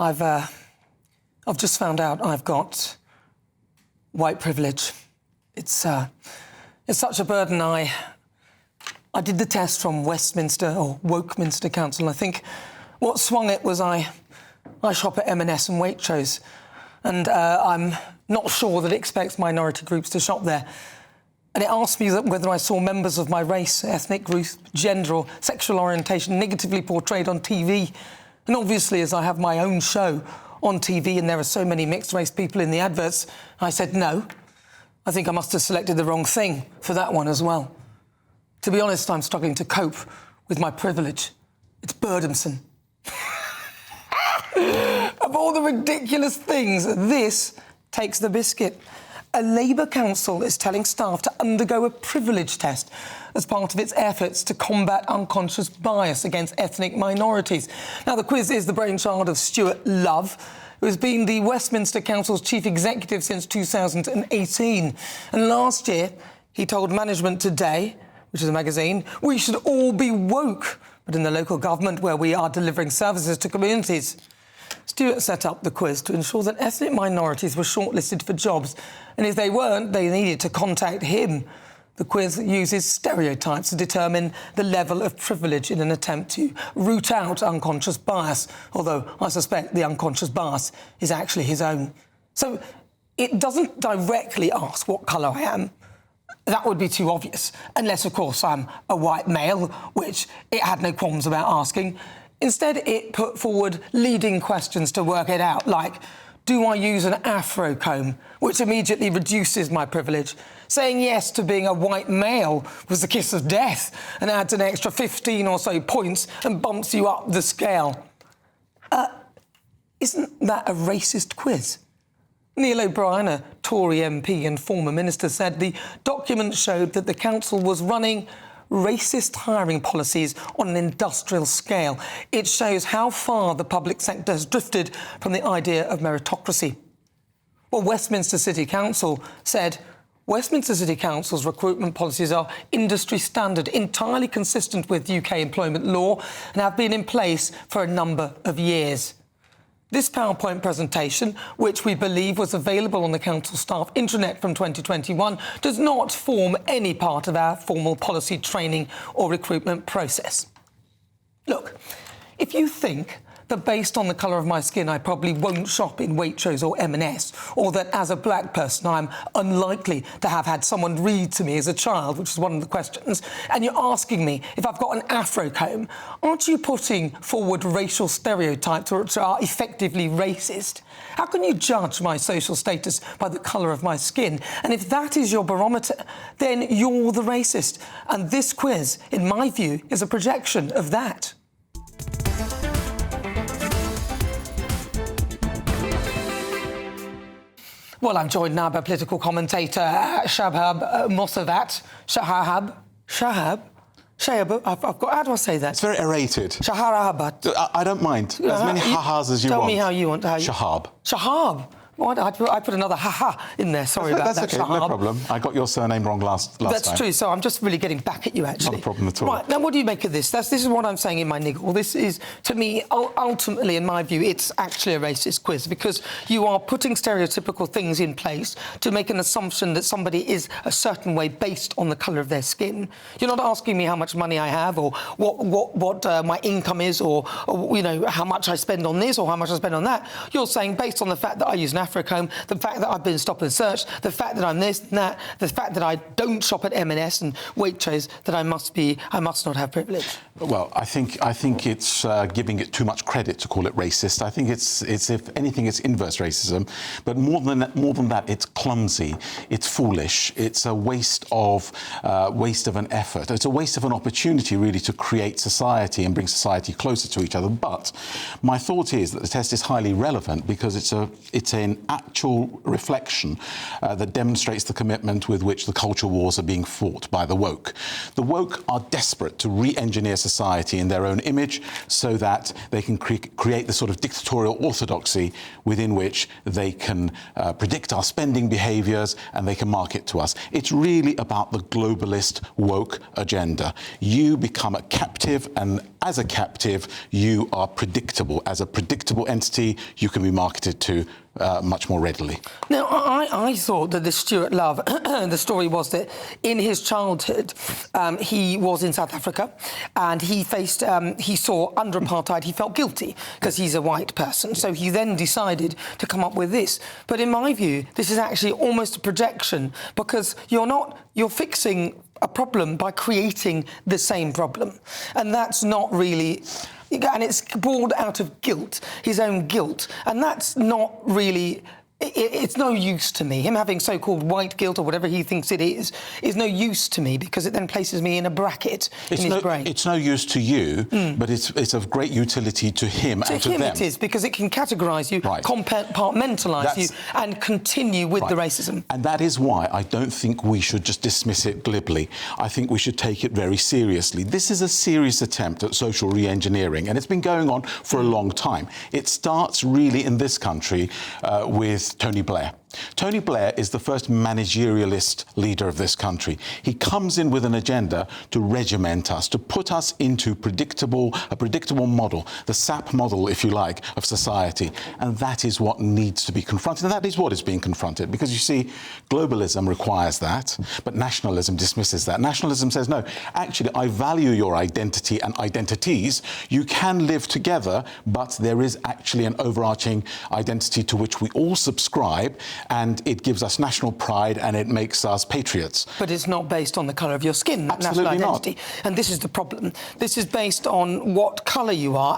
I've just found out I've got white privilege. It's such a burden. I did the test from Westminster or Wokeminster Council. I think what swung it was I shop at M&S and Waitrose, and I'm not sure that it expects minority groups to shop there. And it asked me whether I saw members of my race, ethnic group, gender or sexual orientation negatively portrayed on TV. And obviously, as I have my own show on TV and there are so many mixed-race people in the adverts, I said no. I think I must have selected the wrong thing for that one as well. To be honest, I'm struggling to cope with my privilege. It's burdensome. Of all the ridiculous things, this takes the biscuit. A Labour council is telling staff to undergo a privilege test as part of its efforts to combat unconscious bias against ethnic minorities. Now, the quiz is the brainchild of Stuart Love, who has been the Westminster Council's chief executive since 2018. And last year, he told Management Today, which is a magazine, we should all be woke, but in the local government where we are delivering services to communities. Stuart set up the quiz to ensure that ethnic minorities were shortlisted for jobs, and if they weren't, they needed to contact him. The quiz uses stereotypes to determine the level of privilege in an attempt to root out unconscious bias, although I suspect the unconscious bias is actually his own. So it doesn't directly ask what colour I am. That would be too obvious, unless, of course, I'm a white male, which it had no qualms about asking. Instead, it put forward leading questions to work it out, like, do I use an afro comb, which immediately reduces my privilege? Saying yes to being a white male was the kiss of death and adds an extra 15 or so points and bumps you up the scale. Isn't that a racist quiz? Neil O'Brien, a Tory MP and former minister, said the document showed that the council was running racist hiring policies on an industrial scale. It shows how far the public sector has drifted from the idea of meritocracy. Well, Westminster City Council said Westminster City Council's recruitment policies are industry standard, entirely consistent with UK employment law, and have been in place for a number of years. This PowerPoint presentation, which we believe was available on the council staff intranet from 2021, does not form any part of our formal policy training or recruitment process. Look, if you think that based on the colour of my skin I probably won't shop in Waitrose or M&S, or that as a black person I'm unlikely to have had someone read to me as a child, which is one of the questions, and you're asking me if I've got an afro comb, aren't you putting forward racial stereotypes which are effectively racist? How can you judge my social status by the colour of my skin? And if that is your barometer, then you're the racist. And this quiz, in my view, is a projection of that. Well, I'm joined now by political commentator Shahab Mossavat. Shahab, I've got... How do I say that? It's very aerated. Shaharabat. I don't mind. As many ha-has as you want. Tell me how you want. Shahab. Shahab. What? I put another ha-ha in there. Sorry about that. That's OK, Shahab. No problem. I got your surname wrong last time. That's true, so I'm just really getting back at you, actually. Not a problem at all. Right, now what do you make of this? This is what I'm saying in my niggle. This is, to me, ultimately, in my view, it's actually a racist quiz, because you are putting stereotypical things in place to make an assumption that somebody is a certain way based on the colour of their skin. You're not asking me how much money I have or what my income is or, you know, how much I spend on this or how much I spend on that. You're saying, based on the fact that I use an afro comb, the fact that I've been stopped and searched, the fact that I'm this and that, the fact that I don't shop at M&S and Waitrose, that I must not have privilege. Well, I think it's giving it too much credit to call it racist. I think it's if anything, it's inverse racism. But more than that, it's clumsy, it's foolish, it's a waste of an effort. It's a waste of an opportunity, really, to create society and bring society closer to each other. But my thought is that the test is highly relevant because it's an actual reflection that demonstrates the commitment with which the culture wars are being fought by the woke. The woke are desperate to re-engineer society in their own image so that they can create the sort of dictatorial orthodoxy within which they can predict our spending behaviours and they can market to us. It's really about the globalist woke agenda. You become a captive, and as a captive, you are predictable. As a predictable entity, you can be marketed to much more readily. Now, I thought that the Stuart Love, the story was that in his childhood, he was in South Africa and he faced, he saw under apartheid, he felt guilty because he's a white person. So he then decided to come up with this. But in my view, this is actually almost a projection because you're fixing a problem by creating the same problem. And that's not really... And it's born out of guilt, his own guilt. And that's not really... It's no use to me. Him having so-called white guilt or whatever he thinks it is no use to me because it then places me in a bracket in his brain. It's no use to you, but it's of great utility to him and to them. To him it is, because it can categorise you, right. Compartmentalise you and continue with the racism. And that is why I don't think we should just dismiss it glibly. I think we should take it very seriously. This is a serious attempt at social re-engineering, and it's been going on for a long time. It starts really in this country with Tony Blair. Tony Blair is the first managerialist leader of this country. He comes in with an agenda to regiment us, to put us into a predictable model, the SAP model, if you like, of society. And that is what needs to be confronted. And that is what is being confronted. Because, you see, globalism requires that, but nationalism dismisses that. Nationalism says, no, actually, I value your identity and identities. You can live together, but there is actually an overarching identity to which we all subscribe, and it gives us national pride and it makes us patriots. But it's not based on the colour of your skin, that national identity. Not. And this is the problem. This is based on what colour you are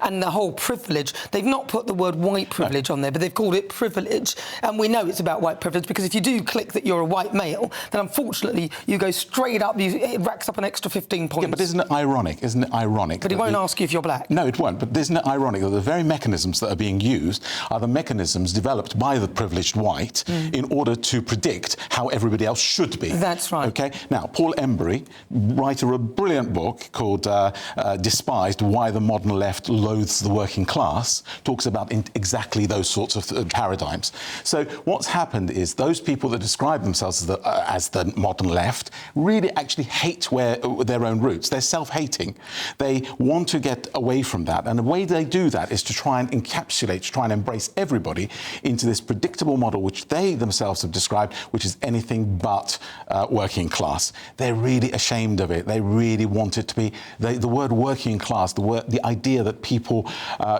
and the whole privilege. They've not put the word white privilege on there, but they've called it privilege. And we know it's about white privilege because if you do click that you're a white male, then unfortunately you go straight up, it racks up an extra 15 points. Yeah, but isn't it ironic? Isn't it ironic? But it won't ask you if you're black. No, it won't. But isn't it ironic that the very mechanisms that are being used are the mechanisms developed by the privileged white in order to predict how everybody else should be. That's right. OK? Now, Paul Embry, writer of a brilliant book called Despised, Why the Modern Left Loathes the Working Class, talks about exactly those sorts of paradigms. So what's happened is those people that describe themselves as the modern left really actually hate their own roots. They're self-hating. They want to get away from that. And the way they do that is to try and encapsulate, to try and embrace everybody into this predictable model which they themselves have described, which is anything but working class. They're really ashamed of it. They really want it to be the word working class, the idea that people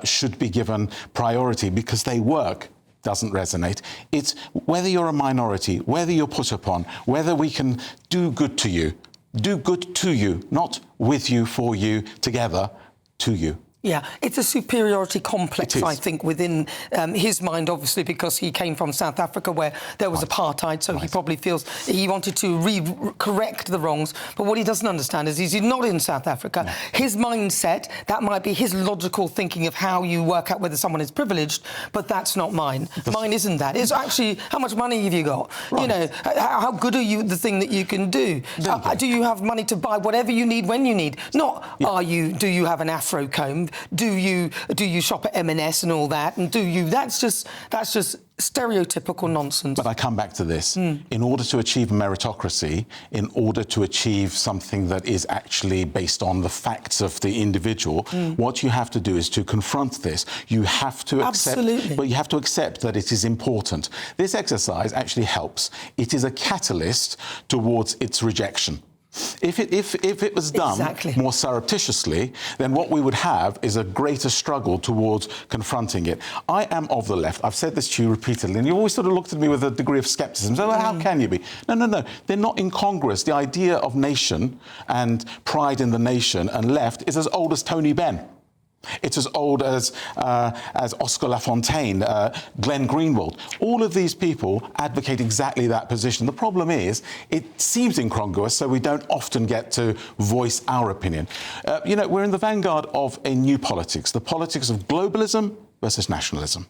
should be given priority because they work, doesn't resonate. It's whether you're a minority, whether you're put upon, whether we can do good to you, not with you, for you, together, to you. Yeah, it's a superiority complex, I think, within his mind, obviously, because he came from South Africa where there was apartheid, so he probably feels he wanted to correct the wrongs. But what he doesn't understand is he's not in South Africa. No. His mindset, that might be his logical thinking of how you work out whether someone is privileged, but that's not mine. Mine isn't that. It's actually, how much money have you got? Right. You know, how good are you at the thing that you can do? Do you have money to buy whatever you need when you need? Not, do you have an afro comb? Do you shop at M&S and all that? And that's just stereotypical nonsense. But I come back to this. In order to achieve meritocracy, in order to achieve something that is actually based on the facts of the individual, what you have to do is to confront this. You have to accept, but you have to accept that it is important. This exercise actually helps. It is a catalyst towards its rejection. If it was done more surreptitiously, then what we would have is a greater struggle towards confronting it. I am of the left. I've said this to you repeatedly, and you always sort of looked at me with a degree of scepticism. So, how can you be? No. They're not incongruous. The idea of nation and pride in the nation and left is as old as Tony Benn. It's as old as Oscar Lafontaine, Glenn Greenwald. All of these people advocate exactly that position. The problem is, it seems incongruous, so we don't often get to voice our opinion. You know, we're in the vanguard of a new politics, the politics of globalism versus nationalism.